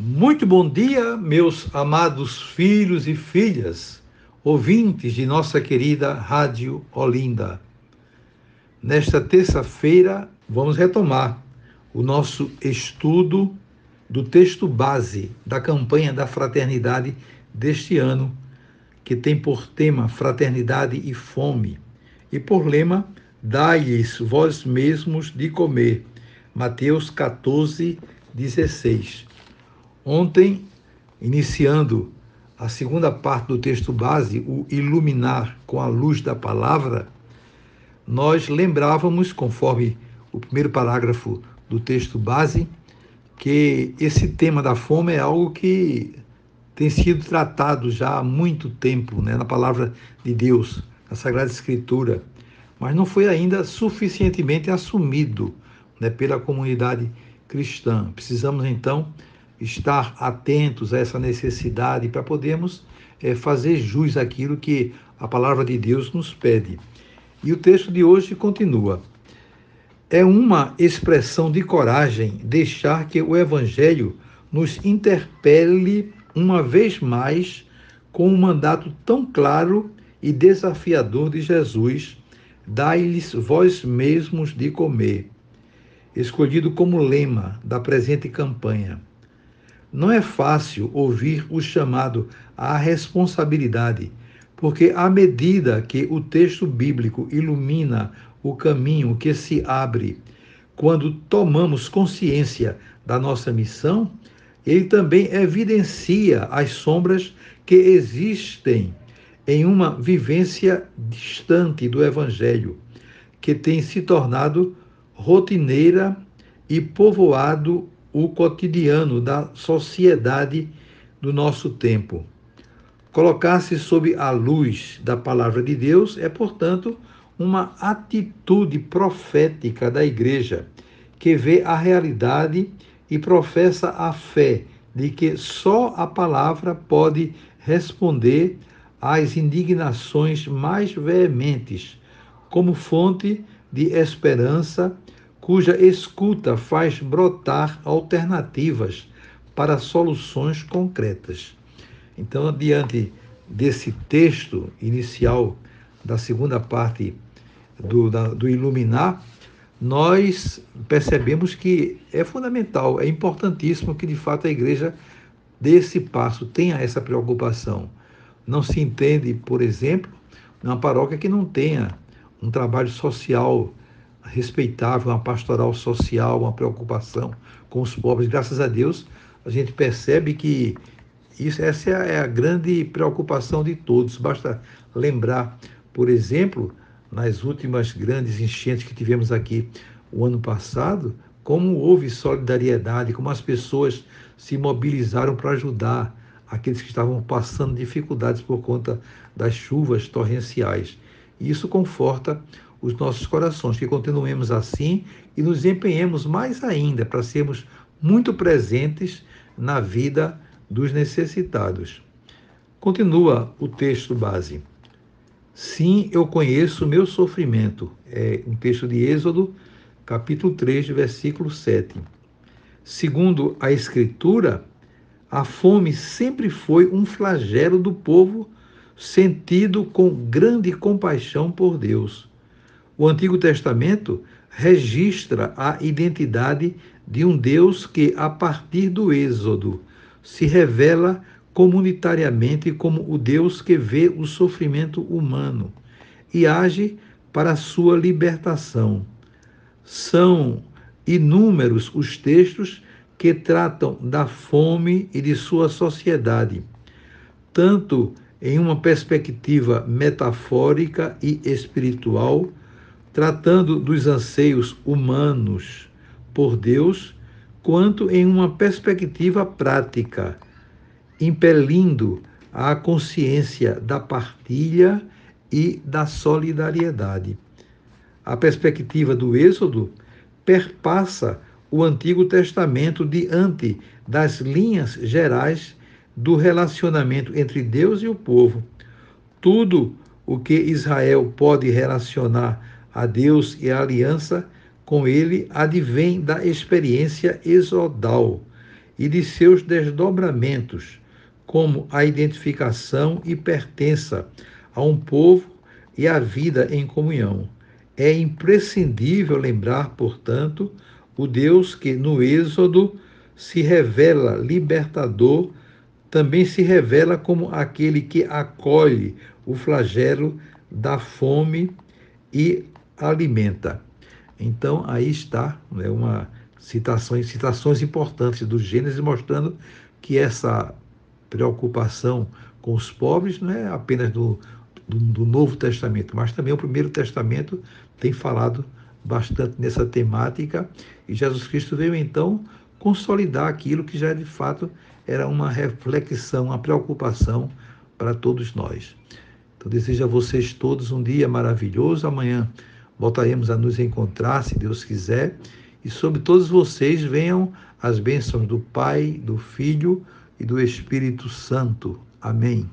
Muito bom dia, meus amados filhos e filhas, ouvintes de nossa querida Rádio Olinda. Nesta terça-feira, vamos retomar o nosso estudo do texto base da campanha da fraternidade deste ano, que tem por tema Fraternidade e Fome, e por lema, Dai-lhes vós mesmos de comer, Mateus 14, 16. Ontem, iniciando a segunda parte do texto base, o iluminar com a luz da palavra, nós lembrávamos, conforme o primeiro parágrafo do texto base, que esse tema da fome é algo que tem sido tratado já há muito tempo, na palavra de Deus, na Sagrada Escritura, mas não foi ainda suficientemente assumido, pela comunidade cristã. Precisamos, então, estar atentos a essa necessidade para podermos fazer jus àquilo que a palavra de Deus nos pede. E o texto de hoje continua. É uma expressão de coragem deixar que o Evangelho nos interpele uma vez mais com um mandato tão claro e desafiador de Jesus: dai-lhes vós mesmos de comer, escolhido como lema da presente campanha. Não é fácil ouvir o chamado à responsabilidade, porque à medida que o texto bíblico ilumina o caminho que se abre quando tomamos consciência da nossa missão, ele também evidencia as sombras que existem em uma vivência distante do Evangelho, que tem se tornado rotineira e povoado o cotidiano da sociedade do nosso tempo. Colocar-se sob a luz da palavra de Deus é, portanto, uma atitude profética da Igreja, que vê a realidade e professa a fé de que só a palavra pode responder às indignações mais veementes, como fonte de esperança, cuja escuta faz brotar alternativas para soluções concretas. Então, diante desse texto inicial da segunda parte do Iluminar, nós percebemos que é fundamental, é importantíssimo que, de fato, a Igreja dê esse passo, tenha essa preocupação. Não se entende, por exemplo, uma paróquia que não tenha um trabalho social respeitável, uma pastoral social, uma preocupação com os pobres. Graças a Deus, a gente percebe que essa é a grande preocupação de todos. Basta lembrar, por exemplo, nas últimas grandes enchentes que tivemos aqui o ano passado, como houve solidariedade, como as pessoas se mobilizaram para ajudar aqueles que estavam passando dificuldades por conta das chuvas torrenciais. E isso conforta os nossos corações, que continuemos assim e nos empenhemos mais ainda para sermos muito presentes na vida dos necessitados. Continua o texto base. Sim, eu conheço o meu sofrimento. É um texto de Êxodo, capítulo 3, versículo 7. Segundo a Escritura, a fome sempre foi um flagelo do povo sentido com grande compaixão por Deus. O Antigo Testamento registra a identidade de um Deus que, a partir do Êxodo, se revela comunitariamente como o Deus que vê o sofrimento humano e age para a sua libertação. São inúmeros os textos que tratam da fome e de sua sociedade, tanto em uma perspectiva metafórica e espiritual, tratando dos anseios humanos por Deus, quanto em uma perspectiva prática, impelindo a consciência da partilha e da solidariedade. A perspectiva do Êxodo perpassa o Antigo Testamento diante das linhas gerais do relacionamento entre Deus e o povo. Tudo o que Israel pode relacionar a Deus e a aliança com ele advém da experiência exodal e de seus desdobramentos, como a identificação e pertença a um povo e a vida em comunhão. É imprescindível lembrar, portanto, o Deus que no Êxodo se revela libertador, também se revela como aquele que acolhe o flagelo da fome e alimenta. Então, aí está, né, citações importantes do Gênesis mostrando que essa preocupação com os pobres não é apenas do Novo Testamento, mas também o Primeiro Testamento tem falado bastante nessa temática, e Jesus Cristo veio então consolidar aquilo que já de fato era uma reflexão, uma preocupação para todos nós. Então, desejo a vocês todos um dia maravilhoso. Amanhã voltaremos a nos encontrar, se Deus quiser. E sobre todos vocês venham as bênçãos do Pai, do Filho e do Espírito Santo. Amém.